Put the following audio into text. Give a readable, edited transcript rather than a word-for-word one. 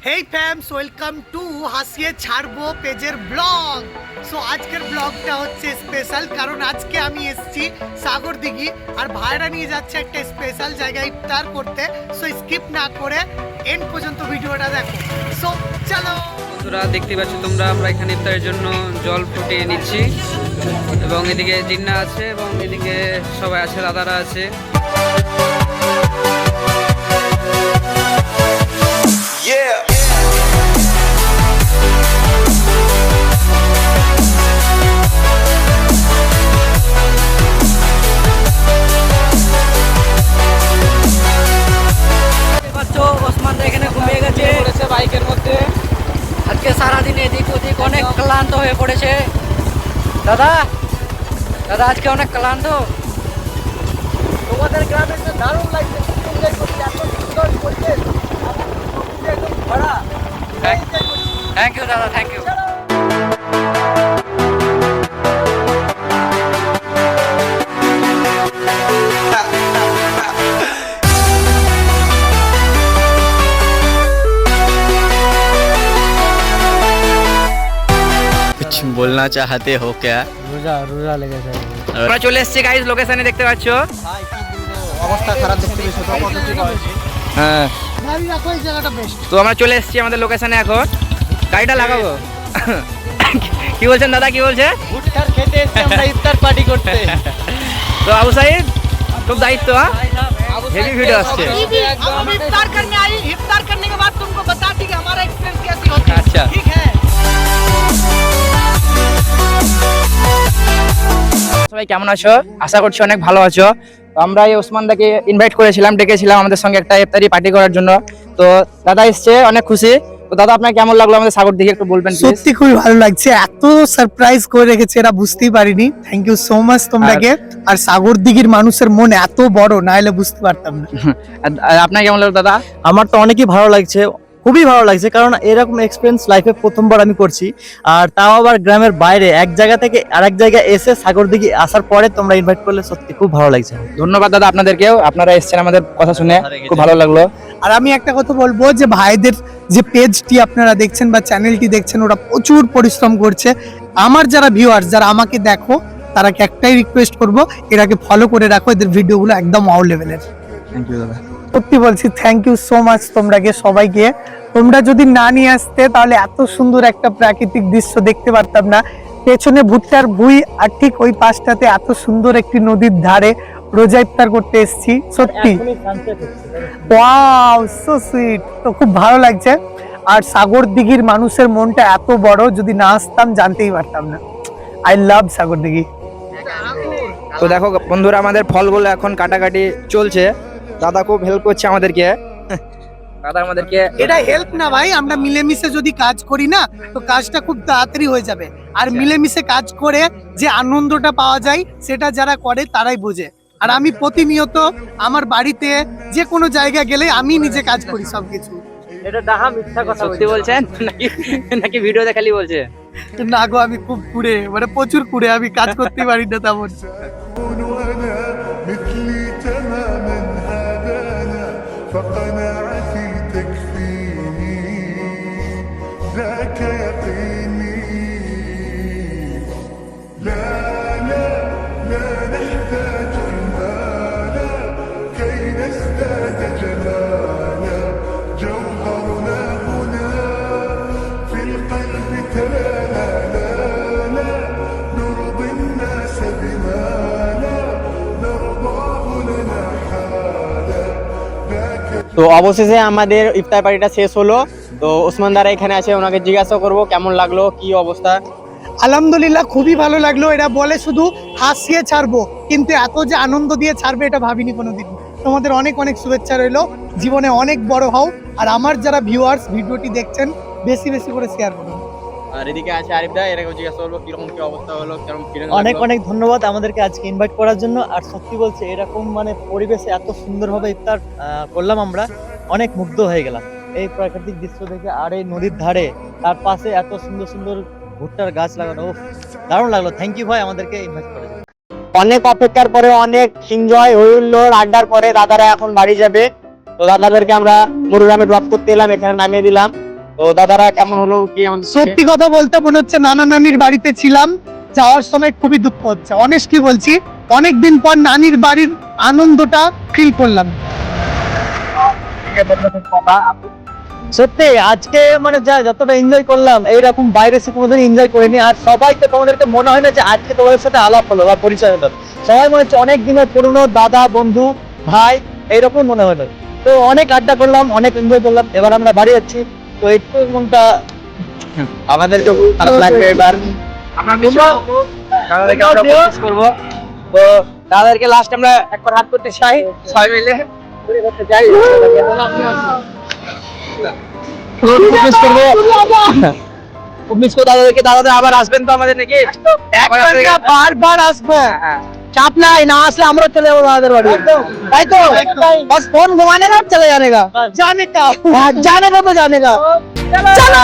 Hey ফ্যামস, welcome to হাসিয়ে ছাড়বো পেজের blog. So আজকের ব্লগটা হচ্ছে স্পেশাল, কারণ আজকে আমি এসেছি সাগর দিঘি আর ভাইরা নিয়ে যাচ্ছে একটা স্পেশাল জায়গায় ইফতার করতে। সো স্কিপ না করে এন্ড পর্যন্ত ভিডিওটা দেখো। সো চলো বন্ধুরা, দেখতে পাচ্ছ তোমরা, আমরা এখানে ইফতারের জন্য জল ফুটিয়ে নিচ্ছি এবং এদিকে জিন্না আছে এবং এদিকে সবাই আছে, দাদারা আছে। ওসমান এখানে ঘুমিয়ে গেছে বাইকের মধ্যে। আজকে সারাদিন এদিক ওদিক অনেক ক্লান্ত হয়ে পড়েছে। দাদা দাদা আজকে অনেক ক্লান্ত। তোমাদের গ্রামে দারুণ লাগছে, থ্যাংক ইউ দাদা, থ্যাংক ইউ। बोलना चाहते हो क्या? রোজা লেগেছে। আমরা চলে এসেছি গাইস লোকেশনে, দেখতে পাচ্ছ অবস্থা খারাপ দেখতে পেয়েছো তো? হ্যাঁ, গাড়ি রাখো, এই জায়গাটা বেস্ট। তো আমরা চলে এসেছি আমাদের লোকেশনে, এখন গাড়িটা লাগাবো। কি বলছেন দাদা, কি বলছে? ভুট্টার খেতে এসেছি আমরা ইফতার পার্টি করতে। তো আবু সাইদ খুব দায়িত্ব, হেভি ভিডিও আসছে। हम इफ्तार करने आई, इफ्तार करने के बाद तुमको बताती कि हमारा एक्सपीरियंस कैसी होती है। अच्छा, ठीक है। সবাই কেমন আছো? আশা করছি অনেক ভালো আছো। তো আমরা এই ওসমানদাকে ইনভাইট করেছিলাম, ডেকেছিলাম আমাদের সঙ্গে একটা ইফতারি পার্টি করার জন্য। তো দাদা এসছে, অনেক খুশি। তো দাদা আপনার কেমন লাগলো আমাদের সাগর দিকে একটু বলবেন প্লিজ? সত্যি খুবই ভালো লাগছে, এত সারপ্রাইজ করে রেখেছে এরা, বুঝতেই পারিনি। থ্যাংক ইউ সো মাচ তোমরাকে। আর সাগর দিঘির মানুষের মন এত বড়, না হলে বুঝতে পারতাম না। আর আপনার কেমন লাগলো দাদা? আমার তো অনেকই ভালো লাগছে, খুবই ভালো লাগছে, কারণ এরকম এক্সপিরিয়েন্স লাইফে প্রথমবার আমি করছি। আর তাও আবার গ্রামের বাইরে, এক জায়গা থেকে আরেক জায়গায় এসে সাগর দিঘি আসার পরে তোমরা ইনভাইট করলে সত্যি খুব ভালো লাগছে। ধন্যবাদ দাদা আপনাদেরকেও, আপনারা এসেছেন আমাদের কথা শুনে, খুব ভালো লাগলো। আর আমি একটা কথা বলবো যে ভাইদের যে পেজটি আপনারা দেখছেন বা চ্যানেলটি দেখছেন, ওরা প্রচুর পরিশ্রম করছে। আমার যারা ভিউয়ার্স, যারা আমাকে দেখো, তারাকে একটাই রিকোয়েস্ট করব, এরাকে ফলো করে রাখো, এদের ভিডিওগুলো একদম অল লেভেলের। থ্যাংক ইউ দাদা। সত্যি বলছি, থ্যাংক ইউ সো মাচ তোমরাকে সবাইকে। তোমরা যদি না নিয়ে আসতে তাহলে এত সুন্দর একটা প্রাকৃতিক দৃশ্য দেখতে পারতাম না। পেছনে ভুট্টার ভুঁই, আর ঠিক ওই পাশটাতে এত সুন্দর একটি নদীর ধারে রোজা ইফতার করতে এসেছি। সত্যি ওয়াও, সো সুইট। তো খুব ভালো লাগছে। আর সাগর দিঘির মানুষের মনটা এত বড়, যদি না আসতাম জানতেই পারতাম না। আই লাভ সাগর দিঘি। তো দেখো বন্ধুরা, আমাদের ফলগুলো এখন কাটাকাটি চলছে। দাদা খুব হেল্প করছে আমাদেরকে। দাদা আমাদেরকে, এটা হেল্প না ভাই, আমরা মিলেমিশে যদি কাজ করি না, তো কাজটা খুব তাড়াতাড়ি হয়ে যাবে। আর মিলেমিশে কাজ করে যে আনন্দটা পাওয়া যায়, সেটা যারা করে তারাই বোঝে। আর আমি প্রতিনিয়ত আমার বাড়িতে যে কোনো জায়গায় গেলে আমি নিজে কাজ করি সবকিছু। এটা ডাহা মিথ্যা কথা সত্যি বলছেন নাকি নাকি ভিডিওতে খালি বলছে? না গো, আমি খুব কুড়ে, মানে প্রচুর কুড়ে, আমি কাজ করতে পারি না তেমন। مثلي تماما هدانا فقناعتي تكفيني ذاك يقيني لا لا لا نحتاج المال كي نزداد جمالا جوهرنا هنا في القلب تلالا لا لا نرضي الناس بما তো অবশেষে আমাদের ইফতার পার্টিটা শেষ হলো। তো ওসমান দারা এখানে আছে, ওনাকে জিজ্ঞাসা করব কেমন লাগলো, কি অবস্থা। আলহামদুলিল্লাহ, খুবই ভালো লাগলো। এরা বলে শুধু হাসিয়ে ছাড়বো, কিন্তু এত যে আনন্দ দিয়ে ছাড়বে এটা ভাবিনি কোনোদিন। তোমাদের অনেক অনেক শুভেচ্ছা রইলো, জীবনে অনেক বড় হও। আর আমার যারা ভিউয়ার্স ভিডিওটি দেখছেন, বেশি বেশি করে শেয়ার করুন। আর এদিকে আছে আরিফ দা, এরাকে জিজ্ঞাসা করবো কিরকম কি অবস্থা হলো, কিরকম ফিলিং। অনেক অনেক ধন্যবাদ আমাদেরকে আজকে ইনভাইট করার জন্য। আর সত্যি বলছে, এরকম মানে পরিবেশে এত সুন্দরভাবে ইফতার করলাম, আমরা অনেক মুগ্ধ হয়ে গেলাম এই প্রাকৃতিক দৃশ্য দেখে। আর এই নদীর ধারে তার পাশে এত সুন্দর সুন্দর ভুট্টার গাছ লাগানো, দারুণ লাগলো। থ্যাংক ইউ ভাই আমাদেরকে ইনভাইট করার জন্য। অনেক অপেক্ষার পরে, অনেক এনজয় হইল্লোর আড্ডার পরে দাদারা এখন বাড়ি যাবে। তো দাদাদেরকে আমরা মুরুগ্রামে ড্রপ করতে এলাম, এখানে নামিয়ে দিলাম। তো দাদারা কেমন হলো কি আমাদের সত্যি কথা বলতে মনে হচ্ছে নানা নানির বাড়িতে ছিলাম, যাওয়ার সময় খুবই দুঃখ হচ্ছে, অনেস্টলি বলছি। অনেকদিন পর নানির বাড়ির আনন্দটা ফিল করলাম। সত্যি আজকে মানে যতটা এনজয় করলাম এইরকম বাইরে এসে কোনোদিন এনজয় করিনি। আর সবাইকে তোমাদেরকে মনে হয় না যে আজকে তোমাদের সাথে আলাপ হলো বা পরিচয় হলো, সবাই মনে হচ্ছে অনেক দিনের পুরনো দাদা বন্ধু ভাই এইরকম মনে হলো। তো অনেক আড্ডা করলাম, অনেক এনজয় করলাম। এবার আমরা বাড়ি যাচ্ছি, তো একটু মনটা আমাদের খারাপ লাগবে এবার। আমরা দাদাদেরকে আমরা মিস করবো। তো দাদাদেরকে লাস্ট আমরা একবার হাত করতে চাই, সবাই মিলে ঘুরে করতে চাই। খুব মিস করবো, খুব মিস করবো দাদাদেরকে। দাদাদের আবার আসবেন তো আমাদের নাকি? বারবার আসবো, হ্যাঁ। চাপ নাই, না আসলে আমরা চলে যাবো দাদাদের বাড়ি, তাই তো? बस फोन घुमाने का चले जाने का, जाने का तो जाने का। चलो।